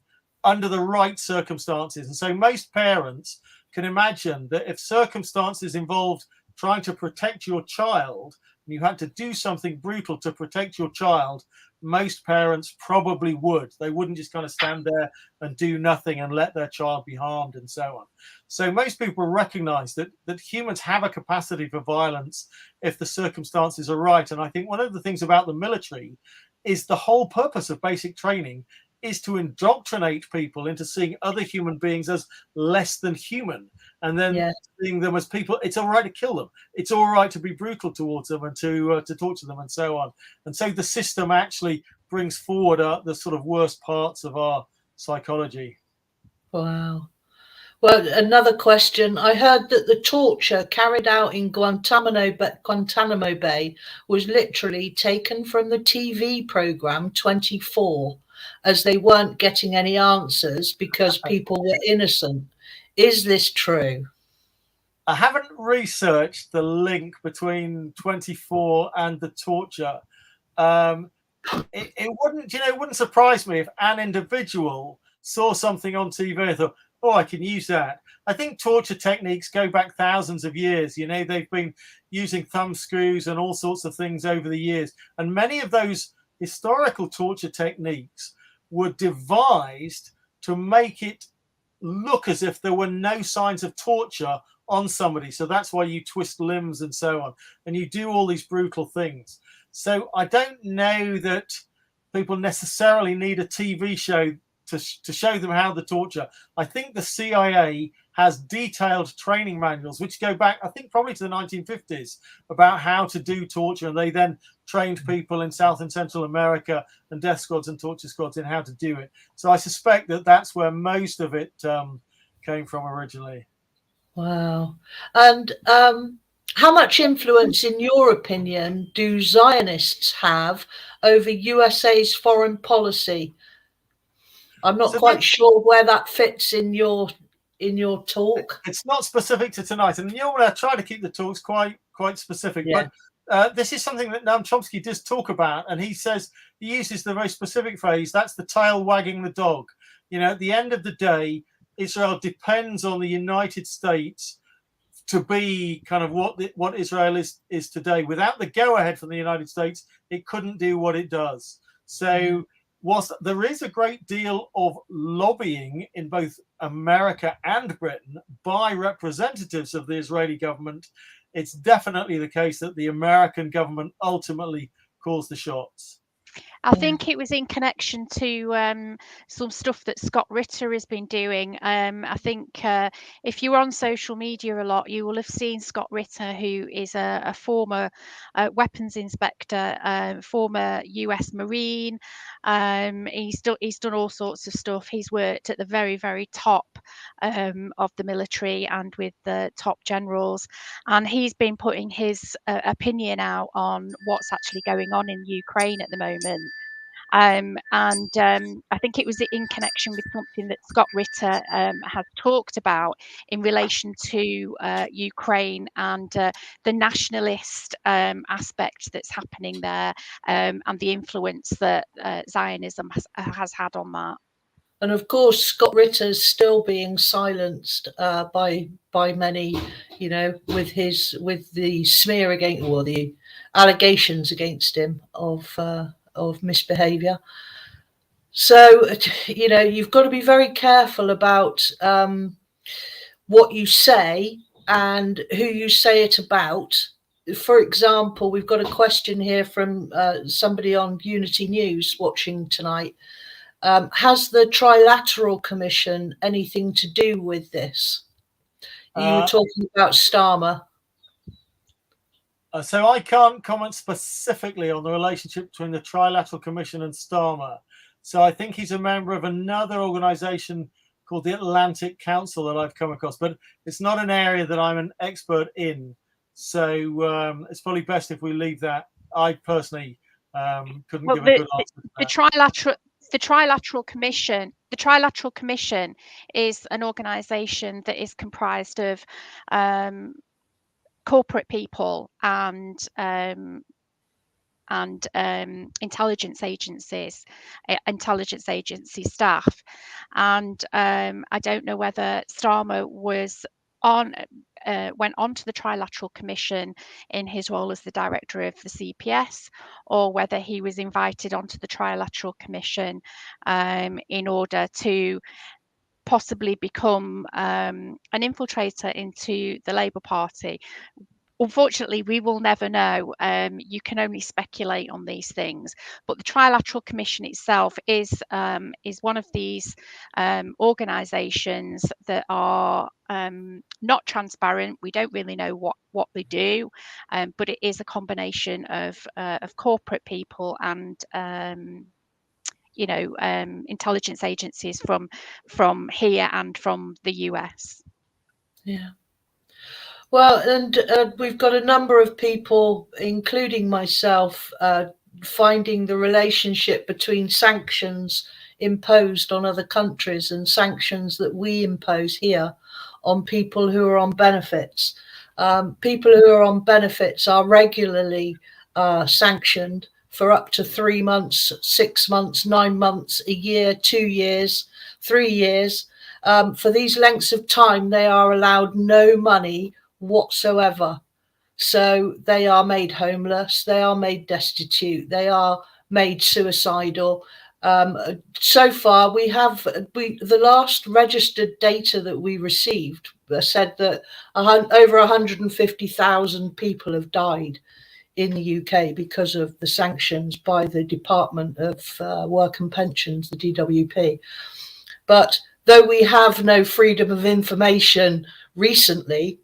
under the right circumstances. And so most parents can imagine that if circumstances involved trying to protect your child, and you had to do something brutal to protect your child, most parents probably would. They wouldn't just kind of stand there and do nothing and let their child be harmed and so on. So most people recognize that humans have a capacity for violence if the circumstances are right. And I think one of the things about the military is the whole purpose of basic training is to indoctrinate people into seeing other human beings as less than human, and then seeing them as people. It's all right to kill them. It's all right to be brutal towards them and to torture them and so on. And so the system actually brings forward the sort of worst parts of our psychology. Wow. Well, another question. I heard that the torture carried out in Guantanamo Bay was literally taken from the TV program 24, as they weren't getting any answers because people were innocent. Is this true? I haven't researched the link between 24 and the torture. It wouldn't, it wouldn't surprise me if an individual saw something on TV and thought, oh, I can use that. I think torture techniques go back thousands of years. You know, they've been using thumb screws and all sorts of things over the years. And many of those historical torture techniques were devised to make it look as if there were no signs of torture on somebody. So that's why you twist limbs and so on, and you do all these brutal things. So I don't know that people necessarily need a TV show to show them how to torture. I think the CIA has detailed training manuals, which go back, I think, probably to the 1950s, about how to do torture. And they then trained people in South and Central America and death squads and torture squads in how to do it. So I suspect that that's where most of it came from originally. Wow. And how much influence, in your opinion, do Zionists have over USA's foreign policy? I'm not quite sure where that fits in your talk. It's not specific to tonight, and I try to keep the talks quite specific. Yeah. But this is something that Noam Chomsky does talk about, and he uses the very specific phrase, that's the tail wagging the dog. You know, at the end of the day, Israel depends on the United States to be kind of what Israel is today. Without the go-ahead from the United States, it couldn't do what it does. So whilst there is a great deal of lobbying in both America and Britain by representatives of the Israeli government, it's definitely the case that the American government ultimately calls the shots. I think it was in connection to some stuff that Scott Ritter has been doing. I think if you're on social media a lot, you will have seen Scott Ritter, who is a former weapons inspector, former US Marine. He's done all sorts of stuff. He's worked at the very, very top of the military and with the top generals. And he's been putting his opinion out on what's actually going on in Ukraine at the moment. I think it was in connection with something that Scott Ritter has talked about in relation to Ukraine and the nationalist aspect that's happening there, and the influence that Zionism has had on that. And of course, Scott Ritter's still being silenced by many, with the smear against, or the allegations against him of misbehaviour. So, you've got to be very careful about what you say and who you say it about. For example, we've got a question here from somebody on Unity News watching tonight. Has the Trilateral Commission anything to do with this? You were talking about Starmer. So I can't comment specifically on the relationship between the Trilateral Commission and Starmer. So I think he's a member of another organisation called the Atlantic Council that I've come across, but it's not an area that I'm an expert in. So it's probably best if we leave that. I personally couldn't give a good answer to that. The Trilateral Commission is an organisation that is comprised of corporate people and intelligence agency staff, and I don't know whether Starmer went on to the Trilateral Commission in his role as the director of the CPS, or whether he was invited onto the Trilateral Commission in order to possibly become an infiltrator into the Labour Party. Unfortunately, we will never know. You can only speculate on these things. But the Trilateral Commission itself is one of these organisations that are not transparent. We don't really know what they do, but it is a combination of corporate people and intelligence agencies from here and from the US. Yeah. Well, and we've got a number of people, including myself, finding the relationship between sanctions imposed on other countries and sanctions that we impose here on people who are on benefits. People who are on benefits are regularly sanctioned for up to 3 months, 6 months, 9 months, a year, 2 years, 3 years. For these lengths of time, they are allowed no money whatsoever. So they are made homeless, they are made destitute, they are made suicidal. So far, the last registered data that we received said that over 150,000 people have died in the UK because of the sanctions by the Department of Work and Pensions, the DWP. But though we have no freedom of information recently,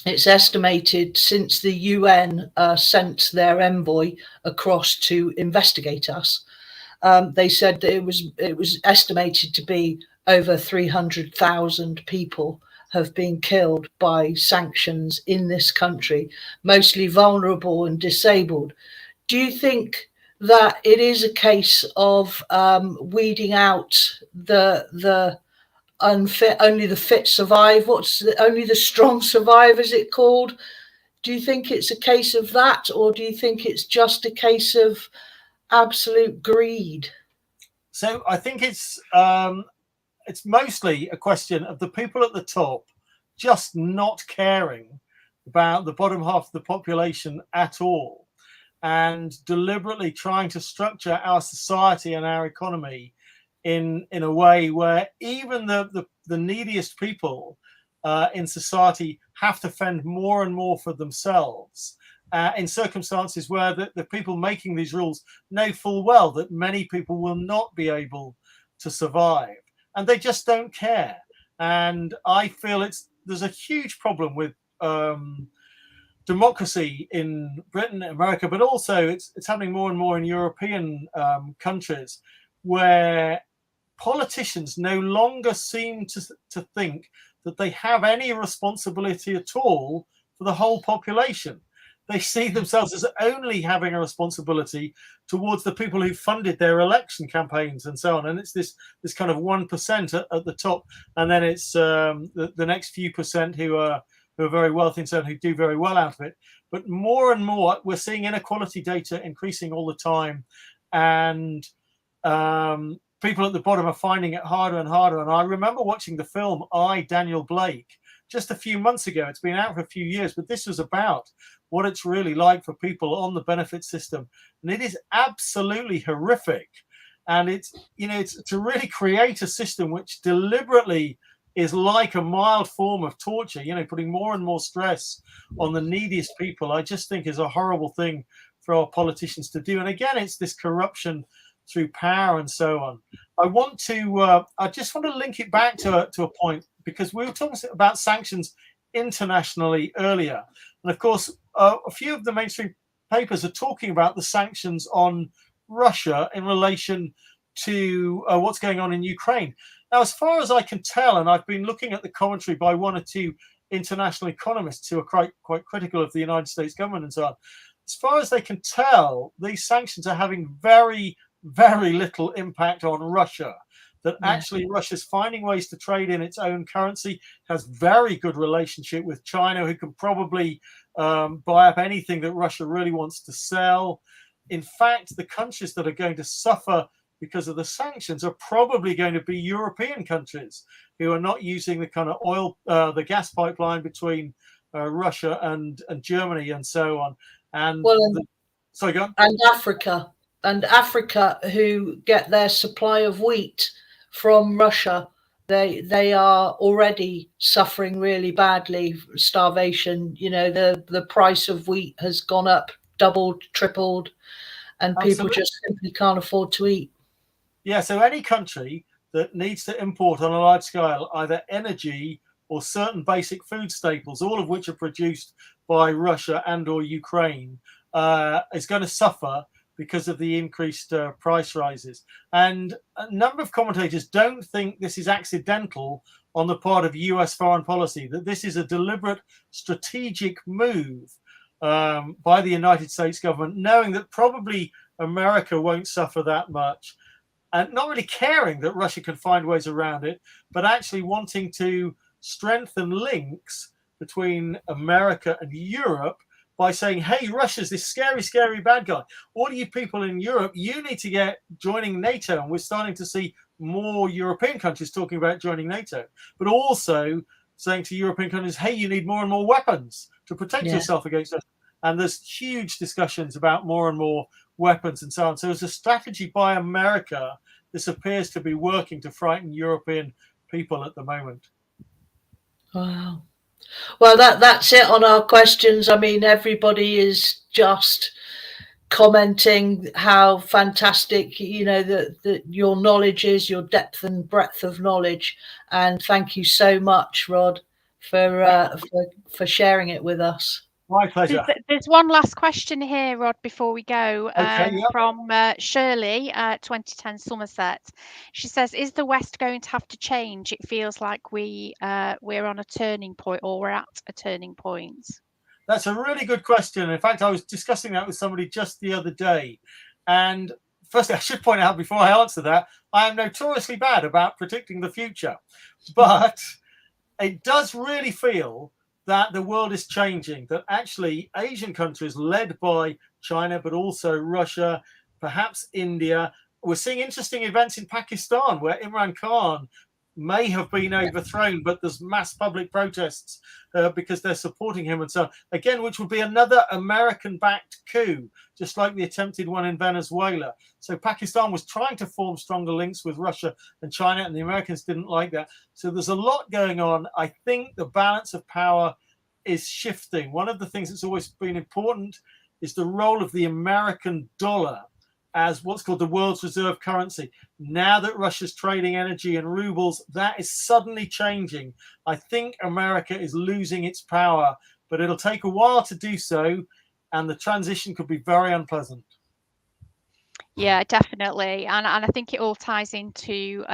it's estimated since the UN sent their envoy across to investigate us, they said that it was estimated to be over 300,000 people have been killed by sanctions in this country, mostly vulnerable and disabled. Do you think that it is a case of weeding out the unfit, only the fit survive? Only the strong survive, is it called? Do you think it's a case of that, or do you think it's just a case of absolute greed? So I think it's mostly a question of the people at the top just not caring about the bottom half of the population at all, and deliberately trying to structure our society and our economy in a way where even the neediest people in society have to fend more and more for themselves, in circumstances where the people making these rules know full well that many people will not be able to survive, and they just don't care. And I feel there's a huge problem with democracy in Britain, America, but also it's happening more and more in European countries, where politicians no longer seem to think that they have any responsibility at all for the whole population. they see themselves as only having a responsibility towards the people who funded their election campaigns and so on. And it's this kind of 1% at the top, and then it's the next few percent who are very wealthy and so on, who do very well out of it. But more and more, we're seeing inequality data increasing all the time, and people at the bottom are finding it harder and harder. And I remember watching the film Daniel Blake just a few months ago. It's been out for a few years, but this was about what it's really like for people on the benefit system, and it is absolutely horrific. And it's to really create a system which deliberately is like a mild form of torture, putting more and more stress on the neediest people, I just think is a horrible thing for our politicians to do. And again, it's this corruption through power and so on. I just want to link it back to a point, because we were talking about sanctions internationally earlier. And of course, a few of the mainstream papers are talking about the sanctions on Russia in relation to what's going on in Ukraine. Now, as far as I can tell, and I've been looking at the commentary by one or two international economists who are quite critical of the United States government and so on, as far as they can tell, these sanctions are having very, very little impact on Russia. That actually Russia's finding ways to trade in its own currency, has very good relationship with China, who can probably buy up anything that Russia really wants to sell. In fact, the countries that are going to suffer because of the sanctions are probably going to be European countries who are not using the kind of the gas pipeline between Russia and Germany and so on. And sorry, go on. And Africa, who get their supply of wheat from Russia, they are already suffering really badly. Starvation, the price of wheat has gone up, doubled, tripled, and people just simply can't afford to eat. Yeah, so any country that needs to import on a large scale either energy or certain basic food staples, all of which are produced by Russia and or Ukraine, is going to suffer because of the increased price rises. And a number of commentators don't think this is accidental on the part of US foreign policy, that this is a deliberate strategic move by the United States government, knowing that probably America won't suffer that much, and not really caring that Russia can find ways around it, but actually wanting to strengthen links between America and Europe by saying, hey, Russia's this scary, scary bad guy. All of you people in Europe, you need to get joining NATO. And we're starting to see more European countries talking about joining NATO, but also saying to European countries, hey, you need more and more weapons to protect yourself against us. And there's huge discussions about more and more weapons and so on. So as a strategy by America, this appears to be working to frighten European people at the moment. Wow. Well, that's it on our questions. I mean, everybody is just commenting how fantastic, that your knowledge is, your depth and breadth of knowledge. And thank you so much, Rod, for sharing it with us. My pleasure. There's one last question here, Rod, before we go, from Shirley, 2010 Somerset. She says, is the West going to have to change? It feels like we're on a turning point, or we're at a turning point. That's a really good question. In fact, I was discussing that with somebody just the other day. And firstly, I should point out before I answer that, I am notoriously bad about predicting the future. But it does really feel that the world is changing, that actually Asian countries led by China, but also Russia, perhaps India. We're seeing interesting events in Pakistan where Imran Khan may have been overthrown, but there's mass public protests because they're supporting him and so on. Again, which would be another American-backed coup, just like the attempted one in Venezuela. So Pakistan was trying to form stronger links with Russia and China, and the Americans didn't like that. So there's a lot going on. I think the balance of power is shifting. One of the things that's always been important is the role of the American dollar as what's called the world's reserve currency. Now that Russia's trading energy in rubles, that is suddenly changing. I think America is losing its power, but it'll take a while to do so, and the transition could be very unpleasant. Yeah, definitely, and I think it all ties into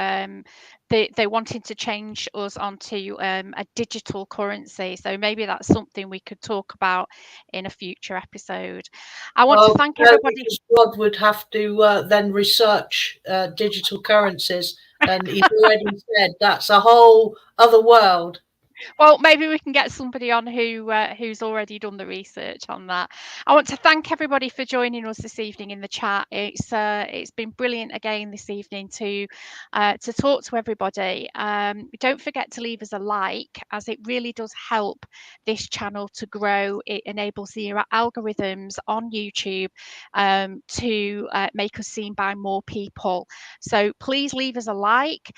they wanting to change us onto a digital currency. So maybe that's something we could talk about in a future episode. I want to thank everybody. Because God would have to then research digital currencies, and he's already said that's a whole other world. Well, maybe we can get somebody on who's already done the research on that. I want to thank everybody for joining us this evening in the chat. It's been brilliant again this evening to talk to everybody. Don't forget to leave us a like, as it really does help this channel to grow. It enables the algorithms on YouTube to make us seen by more people. So please leave us a like,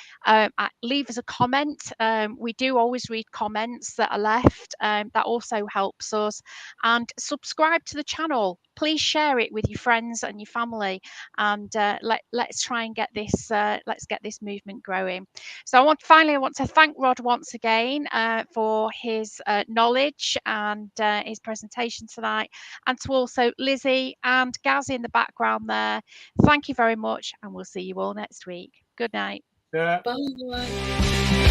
leave us a comment. We do always read comments that are left. That also helps us. And subscribe to the channel. Please share it with your friends and your family, and let's try and get this let's get this movement growing. So I want to thank Rod once again for his knowledge and his presentation tonight, and to also Lizzie and Gaz in the background there. Thank you very much, and we'll see you all next week. Good night. Yeah. Bye.